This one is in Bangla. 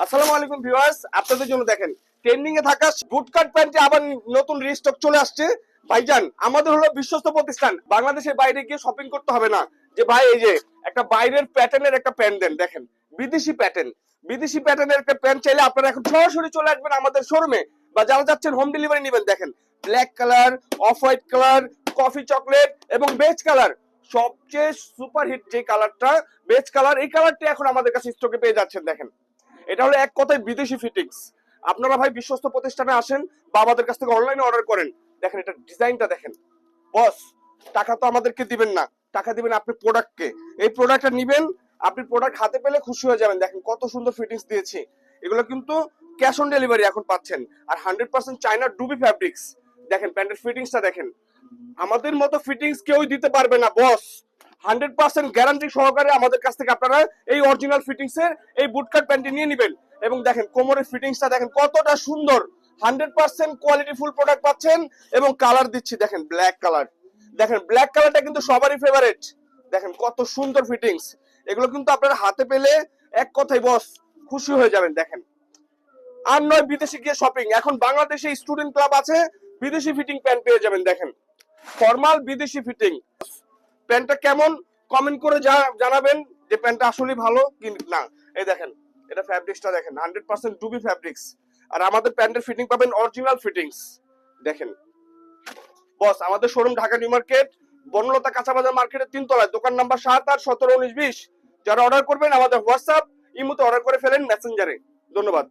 আসসালামু আলাইকুম ভিউয়ার্স, আপনাদের জন্য দেখেন ট্রেন্ডিং এ থাকা বুটকাট প্যান্টে আবার নতুন রিস্টক চলে আসছে। ভাইজান, আমাদের হলো বিশ্বস্ত প্রতিষ্ঠান, বাংলাদেশের বাইরে গিয়ে শপিং করতে হবে না। যে ভাই এই যে একটা বাইরের প্যাটার্নের একটা প্যান্ট দেন, দেখেন বিদেশি প্যাটার্নের একটা প্যান্ট চাইলে আপনারা এখন সরাসরি চলে আসবেন আমাদের শোরুমে, বা যারা যাচ্ছেন হোম ডেলিভারি নেবেন। দেখেন black colour, off white colour, coffee chocolate এবং বেজ কালার, সবচেয়ে সুপার হিট যে কালারটা বেজ কালার, এই কালারটি এখন আমাদের কাছে স্টকে পেয়ে যাচ্ছেন। দেখেন এটা হলো এক কথায় বিদেশি ফিটিংস। আপনারা ভাই বিশ্বস্ত প্রতিষ্ঠানে আসেন বা আমাদের কাছ থেকে অনলাইনে অর্ডার করেন। দেখেন এটা ডিজাইনটা দেখেন। বস, টাকা তো আমাদেরকে দিবেন না, টাকা দিবেন আপনি প্রোডাক্টকে। এই প্রোডাক্টটা নিবেন, আপনি প্রোডাক্ট হাতে পেলে খুশি হয়ে যাবেন। দেখেন কত সুন্দর ফিটিংস দিয়েছি। এগুলো কিন্তু ক্যাশ অন ডেলিভারি এখন পাচ্ছেন, আর 100% চায়না ডুবি ফ্যাব্রিক্স। দেখেন প্যান্টের ফিটিংসটা দেখেন, আমাদের মতো ফিটিংস কেউই দিতে পারবে না বস। 100% গ্যারান্টি সহকারে আমাদের কাছ থেকে আপনারা এই অরিজিনাল ফিটিংস এর এই বুটকাট প্যান্টটি নিয়ে নেবেন। এবং দেখেন কোমরের ফিটিংসটা দেখেন কতটা সুন্দর। 100% কোয়ালিটি ফুল প্রোডাক্ট পাচ্ছেন। এবং কালার দিচ্ছি দেখেন ব্ল্যাক কালার। দেখেন ব্ল্যাক কালারটা কিন্তু সবারই ফেভারিট। দেখেন কত সুন্দর ফিটিংস। এগুলো কিন্তু আপনারা হাতে পেলে এক কথাই বস খুশি হয়ে যাবেন। দেখেন আর নয় বিদেশে গিয়ে শপিং, এখন বাংলাদেশে স্টুডেন্ট ক্লাব আছে, বিদেশি ফিটিং প্যান্ট পেয়ে যাবেন। দেখেন ফর্মাল বিদেশি ফিটিং। প্যান্টটা কেমন কমেন্ট করে জানাবেন যে প্যান্টটা আসলে ভালো কি না। এই দেখেন এটা ফ্যাব্রিক্সটা দেখেন, 100% ডুবি ফ্যাব্রিক্স। আর আমাদের প্যান্টের ফিটিং পাবেন অরিজিনাল ফিটিংস। দেখেন বস, আমাদের showroom Dhaka new market, Banalata কাঁচা বাজার মার্কেটের 3 তলায়, দোকান নাম্বার 7, 8, 17, 19, 20। যারা অর্ডার করবেন আমাদের হোয়াটসঅ্যাপ ইমোতে অর্ডার করে ফেলেন মেসেঞ্জারে। ধন্যবাদ।